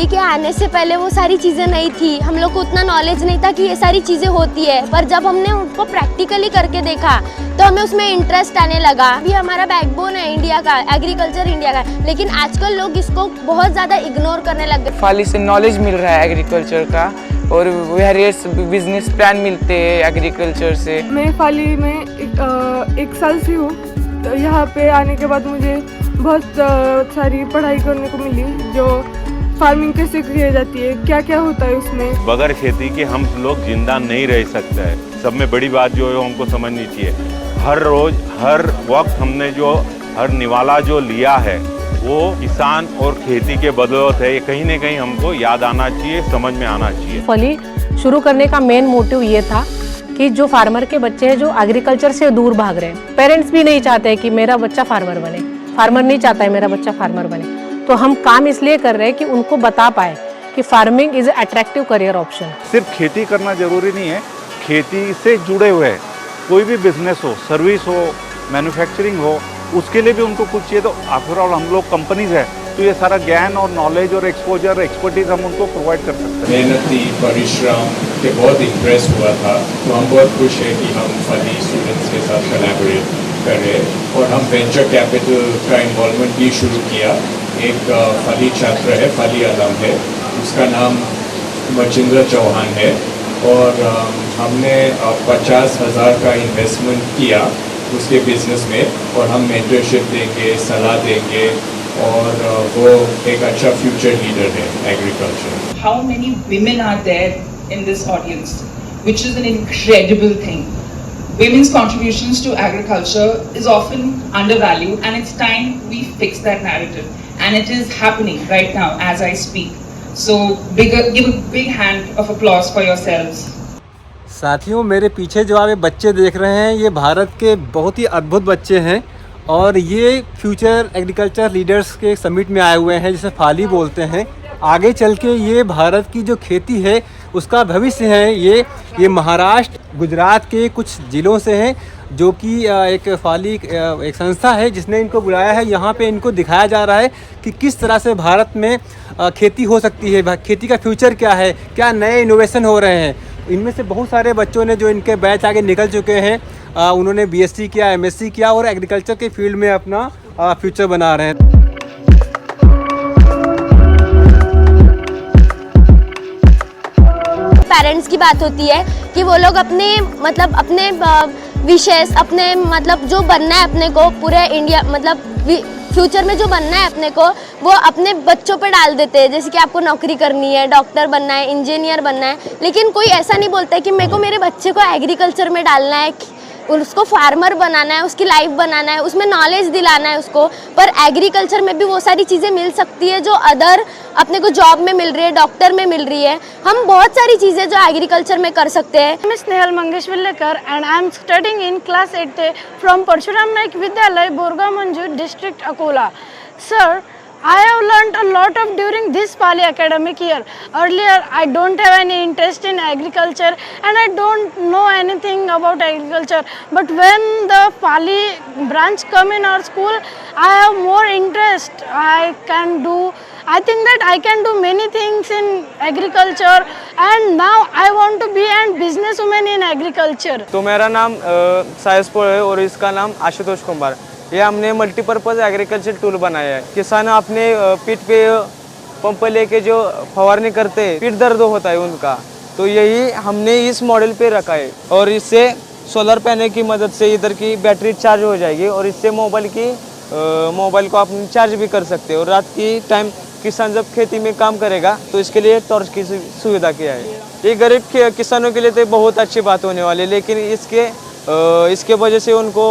फाली के आने से पहले वो सारी चीज़ें नहीं थी, हम लोग को उतना नॉलेज नहीं था कि ये सारी चीज़ें होती है, पर जब हमने उनको प्रैक्टिकली करके देखा तो हमें उसमें इंटरेस्ट आने लगा। अभी हमारा बैकबोन है इंडिया का, एग्रीकल्चर इंडिया का, लेकिन आजकल लोग इसको बहुत ज़्यादा इग्नोर करने लग गए। फाली से नॉलेज मिल रहा है एग्रीकल्चर का और वेरियस बिजनेस प्लान मिलते हैं एग्रीकल्चर से। मैं फाली में एक साल से हूँ, तो यहाँ पे आने के बाद मुझे बहुत सारी पढ़ाई करने को मिली, जो फार्मिंग कैसे की जाती है, क्या क्या होता है उसमें। बगैर खेती के हम लोग जिंदा नहीं रह सकते हैं। सब में बड़ी बात जो है हमको समझनी चाहिए, हर रोज हर वक्त हमने जो हर निवाला जो लिया है वो किसान और खेती के बदौलत है। ये कहीं ना कहीं हमको याद आना चाहिए, समझ में आना चाहिए। फली शुरू करने का मेन मोटिव ये था कि जो फार्मर के बच्चे हैं जो एग्रीकल्चर से दूर भाग रहे हैं, पेरेंट्स भी नहीं चाहते कि मेरा बच्चा फार्मर बने, फार्मर नहीं चाहता है मेरा बच्चा फार्मर बने, तो हम काम इसलिए कर रहे हैं कि उनको बता पाए कि farming is attractive career option. सिर्फ खेती करना जरूरी नहीं है, खेती से जुड़े हुए कोई भी बिजनेस हो, सर्विस हो, मैन्युफैक्चरिंग हो, उसके लिए भी उनको कुछ चाहिए। तो आफ्टर ऑल हम लोग कंपनीज है, तो ये सारा ज्ञान और नॉलेज और एक्सपोजर एक्सपर्टीज हम उनको प्रोवाइड कर सकते हैं। मेहनती परिश्रम के बहुत इम्प्रेस हुआ था, तो हम बहुत खुश हैं कि हम फली स्टूडेंट्स के साथ कोलैबोरेट कर रहे हैं और हम वेंचर कैपिटल का इन्वॉल्वमेंट भी शुरू किया। एक फली छात्र है, फली आलम है, उसका नाम मचिंद्र चौहान है और हमने 50,000 का इन्वेस्टमेंट किया उसके बिजनेस में और हम मेंटरशिप देंगे, सलाह देंगे और वो एक अच्छा फ्यूचर लीडर है agriculture. How many women are there in this audience, which is an incredible thing. Women's contributions to agriculture is often undervalued and it's time we fix that narrative, and it is happening right now as I speak. So give a big hand of applause for yourselves. साथियों, मेरे पीछे जो आप ये बच्चे देख रहे हैं, ये भारत के बहुत ही अद्भुत बच्चे हैं और ये फ्यूचर एग्रीकल्चर लीडर्स के समिट में आए हुए हैं, जिसे फाली बोलते हैं। आगे चल के ये भारत की जो खेती है उसका भविष्य है। ये महाराष्ट्र, गुजरात के कुछ ज़िलों से हैं, जो कि एक फाली एक संस्था है जिसने इनको बुलाया है। यहाँ पे इनको दिखाया जा रहा है कि किस तरह से भारत में खेती हो सकती है, खेती का फ्यूचर क्या है, क्या नए इनोवेशन हो रहे हैं। इनमें से बहुत सारे बच्चों ने जो इनके बैच आगे निकल चुके हैं, उन्होंने बीएससी किया, एमएससी किया और एग्रीकल्चर के फील्ड में अपना फ्यूचर बना रहे हैं। पेरेंट्स की बात होती है कि वो लोग अपने विशेष अपने जो बनना है अपने को पूरे इंडिया फ्यूचर में जो बनना है अपने को, वो अपने बच्चों पे डाल देते हैं। जैसे कि आपको नौकरी करनी है, डॉक्टर बनना है, इंजीनियर बनना है, लेकिन कोई ऐसा नहीं बोलता है कि मेरे को मेरे बच्चे को एग्रीकल्चर में डालना है, उसको फार्मर बनाना है, उसकी लाइफ बनाना है, उसमें नॉलेज दिलाना है उसको। पर एग्रीकल्चर में भी वो सारी चीज़ें मिल सकती है जो अदर अपने को जॉब में मिल रही है, डॉक्टर में मिल रही है। हम बहुत सारी चीज़ें जो एग्रीकल्चर में कर सकते हैं। मैं Snehal Mangesh विल्लेकर and I am studying in class 8 from Parshuram Naik Vidyalay, Borga Manjur, district Akola. Sir, I have learnt a lot of during this Pali academic year. Earlier, I don't have any interest in agriculture and I don't know anything about agriculture. But when the Pali branch come in our school, I have more interest. I think that I can do many things in agriculture and now I want to be a businesswoman in agriculture. तो मेरा नाम सायसपुर है और इसका नाम आशुतोष कुमार। ये हमने multipurpose agriculture tool बनाया है। किसान अपने पीठ पे पंप लेके जो फवारनी करते हैं, पीठ दर्द होता है उनका, तो यही हमने इस मॉडल पे रखा है और इससे सोलर पैनल की मदद से इधर की बैटरी चार्ज हो जाएगी और इससे मोबाइल को आप चार्ज भी कर सकते हो। और रात की टाइम किसान जब खेती में काम करेगा तो इसके लिए टॉर्च की सुविधा किया है। ये गरीब किसानों के लिए तो बहुत अच्छी बात होने वाली है, लेकिन इसके वजह से उनको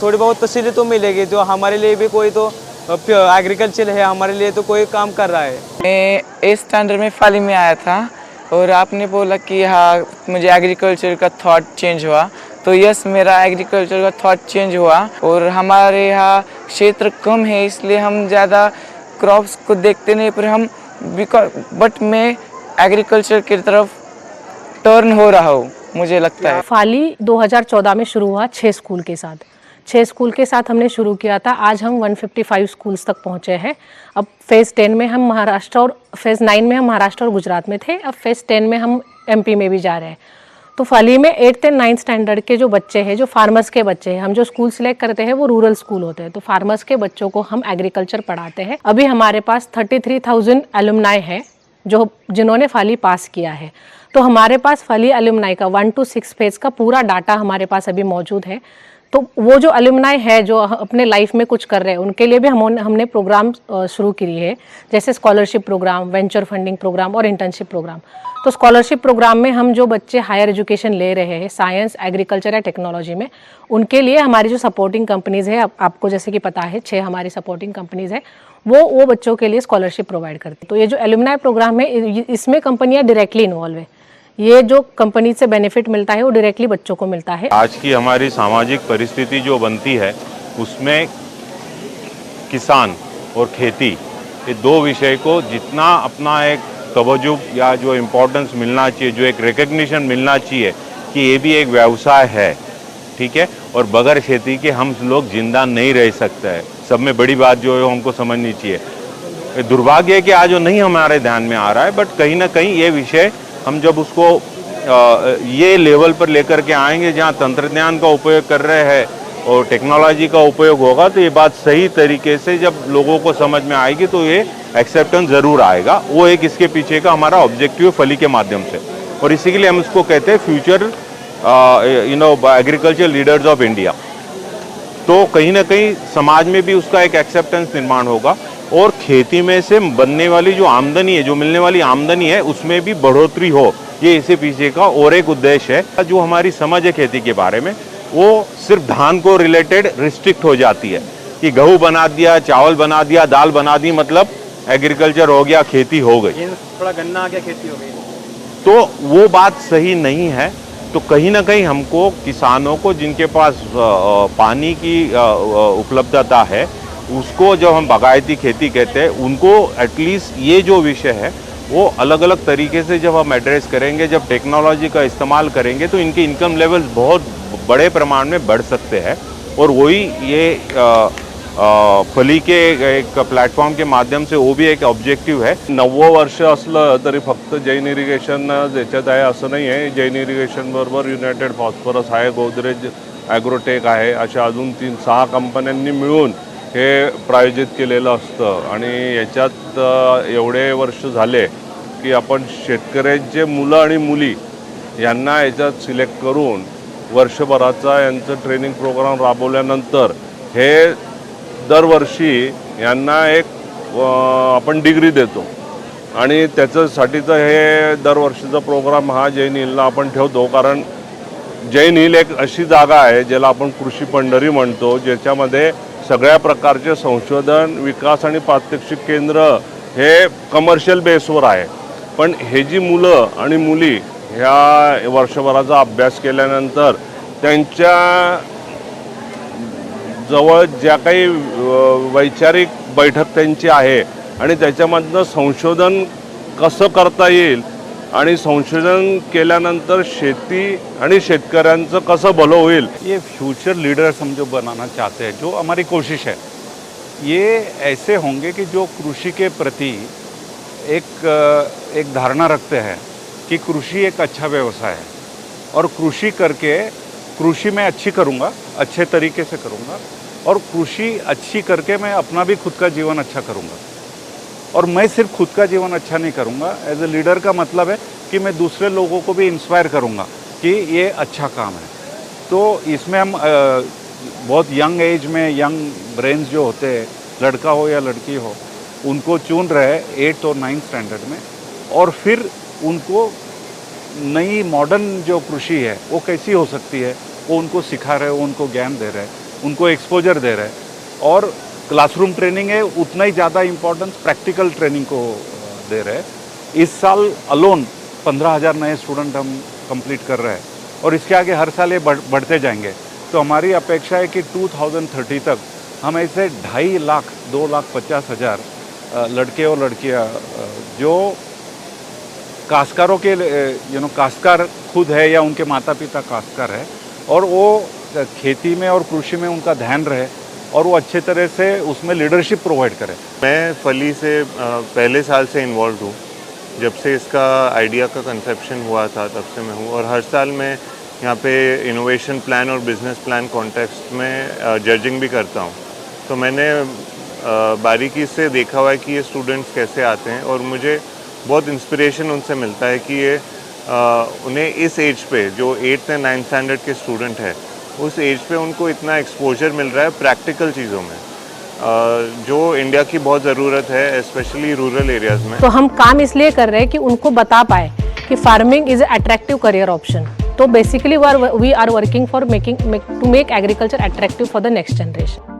थोड़ी बहुत तसल्ली तो मिलेगी। तो हमारे लिए भी कोई तो एग्रीकल्चर है, हमारे लिए तो कोई काम कर रहा है। मैं 8th स्टैंडर्ड में फाली में आया था और आपने बोला कि हाँ मुझे एग्रीकल्चर का थॉट चेंज हुआ, तो यस मेरा एग्रीकल्चर का थॉट चेंज हुआ। और हमारे यहाँ क्षेत्र कम है इसलिए हम ज़्यादा क्रॉप्स को देखते नहीं, पर बट मैं एग्रीकल्चर की तरफ टर्न हो रहा हूँ, मुझे लगता है। फाली 2014 में शुरू हुआ 6 स्कूल के साथ। 6 स्कूल के साथ हमने शुरू किया था, आज हम 155 स्कूल्स तक पहुँचे हैं। अब फेज़ 10 में हम महाराष्ट्र और फेज़ 9 में हम महाराष्ट्र और गुजरात में थे, अब फेज़ 10 में हम MP में भी जा रहे हैं। तो फली में 8th एंड 9th स्टैंडर्ड के जो बच्चे हैं, जो फार्मर्स के बच्चे हैं, हम जो स्कूल सिलेक्ट करते हैं वो रूरल स्कूल होते हैं, तो फार्मर्स के बच्चों को हम एग्रीकल्चर पढ़ाते हैं। अभी हमारे पास 33,000 एलुमनाई है जिन्होंने फली पास किया है। तो हमारे पास फली एलुमनाई का 1 to 6 फेज़ का पूरा डाटा हमारे पास अभी मौजूद है। तो वो जो एलुमनाई है जो अपने लाइफ में कुछ कर रहे हैं, उनके लिए भी हमने प्रोग्राम शुरू किए हैं, जैसे scholarship program, venture funding program और इंटर्नशिप प्रोग्राम। तो स्कॉलरशिप प्रोग्राम में हम जो बच्चे हायर एजुकेशन ले रहे हैं साइंस, एग्रीकल्चर या टेक्नोलॉजी में, उनके लिए हमारी जो सपोर्टिंग कंपनीज़ है, आपको जैसे कि पता है 6 हमारी सपोर्टिंग कंपनीज़ है, वो बच्चों के लिए स्कॉलरशिप प्रोवाइड करती है। तो ये जो एलुमनाई प्रोग्राम है, इसमें कंपनियाँ डायरेक्टली इन्वॉल्व है। ये जो कंपनी से बेनिफिट मिलता है वो डायरेक्टली बच्चों को मिलता है। आज की हमारी सामाजिक परिस्थिति जो बनती है उसमें किसान और खेती, ये दो विषय को जितना अपना एक तवज्जो या जो इम्पोर्टेंस मिलना चाहिए, जो एक रिकग्निशन मिलना चाहिए कि ये भी एक व्यवसाय है, ठीक है, और बगैर खेती के हम लोग जिंदा नहीं रह सकते हैं। सब में बड़ी बात जो है हमको समझनी चाहिए। दुर्भाग्य है कि आज वो नहीं हमारे ध्यान में आ रहा है, बट कहीं ना कहीं ये विषय हम जब उसको ये लेवल पर लेकर के आएंगे जहाँ तंत्रज्ञान का उपयोग कर रहे हैं और टेक्नोलॉजी का उपयोग होगा, तो ये बात सही तरीके से जब लोगों को समझ में आएगी तो ये एक्सेप्टेंस ज़रूर आएगा। वो एक इसके पीछे का हमारा ऑब्जेक्टिव फली के माध्यम से, और इसी के लिए हम इसको कहते हैं future agriculture leaders of India. तो कहीं ना कहीं समाज में भी उसका एक एक्सेप्टेंस निर्माण होगा और खेती में से बनने वाली जो आमदनी है, जो मिलने वाली आमदनी है, उसमें भी बढ़ोतरी हो, ये इसी पीछे का और एक उद्देश्य है। जो हमारी समझ है खेती के बारे में, वो सिर्फ धान को रिलेटेड रिस्ट्रिक्ट हो जाती है कि गेहूँ बना दिया, चावल बना दिया, दाल बना दी, मतलब एग्रीकल्चर हो गया, खेती हो गई, थोड़ा गन्ना आ गया, खेती हो गई। तो वो बात सही नहीं है। तो कहीं ना कहीं हमको किसानों को जिनके पास पानी की उपलब्धता है, उसको जब हम बागायती खेती कहते हैं, उनको एटलीस्ट ये जो विषय है वो अलग अलग तरीके से जब हम एड्रेस करेंगे, जब टेक्नोलॉजी का इस्तेमाल करेंगे, तो इनके इनकम लेवल्स बहुत बड़े प्रमाण में बढ़ सकते हैं। और वही ये फली के एक प्लॅटफॉर्म के माध्यम से वो भी एक ऑब्जेक्टिव है। 90 वर्ष असलं तरी फक्त जैन इरिगेशन ज्याच्यात आहे असं नाही आहे। जैन इरिगेशन बरोबर युनायटेड फॉस्फरस आहे, गोदरेज ॲग्रोटेक आहे, अशा अजून 3-6 कंपन्यांनी मिळून हे प्रायोजित केलेलं असतं। आणि याच्यात एवढे वर्ष झाले की आपण शेतकऱ्यांचे मुलं आणि मुली यांना याच्यात सिलेक्ट करून वर्षभराचा यांचं ट्रेनिंग प्रोग्राम राबवल्यानंतर हे दरवर्षी यांना एक आपण डिग्री देतो आणि त्याच्यासाठीचं हे दरवर्षीचा प्रोग्राम हा जैन हिलला आपण ठेवतो। कारण जैन हिल एक अशी जागा आहे ज्याला आपण कृषी पंढरी म्हणतो, ज्याच्यामध्ये सगळ्या प्रकारचे संशोधन, विकास आणि प्रात्यक्षिक केंद्र हे कमर्शियल बेसवर आहे। पण हे जी मुलं आणि मुली ह्या वर्षभराचा अभ्यास केल्यानंतर त्यांच्या जवळ ज्या काही वैचारिक बैठक त्यांची आहे आणि त्याच्यामधनं संशोधन कसं करता येईल आणि संशोधन केल्यानंतर शेती आणि शेतकऱ्यांचं कसं भलं होईल, ये फ्यूचर लीडर्स हम जो बनाना चाहते हैं, जो हमारी कोशिश है, ये ऐसे होंगे कि जो कृषि के प्रति एक धारणा रखते हैं कि कृषि एक अच्छा व्यवसाय है और कृषि करके कृषि मैं अच्छी करूँगा, अच्छे तरीके से करूँगा, और कृषि अच्छी करके मैं अपना भी खुद का जीवन अच्छा करूँगा। और मैं सिर्फ खुद का जीवन अच्छा नहीं करूँगा, एज ए लीडर का मतलब है कि मैं दूसरे लोगों को भी इंस्पायर करूँगा कि ये अच्छा काम है। तो इसमें हम बहुत यंग एज में यंग ब्रेन्स जो होते हैं, लड़का हो या लड़की हो, उनको चुन रहे हैं 8th और 9th स्टैंडर्ड में, और फिर उनको नई मॉडर्न जो कृषि है वो कैसी हो सकती है वो उनको सिखा रहे हैं, उनको ज्ञान दे रहे हैं, उनको एक्सपोजर दे रहे हैं। और क्लासरूम ट्रेनिंग है, उतना ही ज़्यादा इम्पोर्टेंस प्रैक्टिकल ट्रेनिंग को दे रहे हैं। इस साल अलोन 15,000 नए स्टूडेंट हम कंप्लीट कर रहे हैं और इसके आगे हर साल ये बढ़ते जाएंगे। तो हमारी अपेक्षा है कि 2030 तक हम ऐसे 2.5 लाख 2,50,000 लड़के और लड़कियां जो काश्तकारों के काश्तकार खुद है या उनके माता पिता काश्तकार है और वो खेती में और कृषि में उनका ध्यान रहे और वो अच्छे तरह से उसमें लीडरशिप प्रोवाइड करें। मैं फली से पहले साल से इन्वॉल्व हूँ। जब से इसका आइडिया का कंसेप्शन हुआ था तब से मैं हूँ, और हर साल मैं यहाँ पे इनोवेशन प्लान और बिजनेस प्लान कॉन्टेक्स्ट में जजिंग भी करता हूँ। तो मैंने बारीकी से देखा हुआ है कि ये स्टूडेंट्स कैसे आते हैं, और मुझे बहुत इंस्पिरेशन उनसे मिलता है कि ये उन्हें इस एज पे, जो 8th एंड 9th स्टैंडर्ड के स्टूडेंट है, उस एज पे उनको इतना एक्सपोजर मिल रहा है प्रैक्टिकल चीज़ों में, जो इंडिया की बहुत ज़रूरत है, स्पेशली रूरल एरियाज़ में। तो हम काम इसलिए कर रहे हैं कि उनको बता पाए कि farming is attractive career option. तो basically we are working for to make agriculture attractive for the next generation.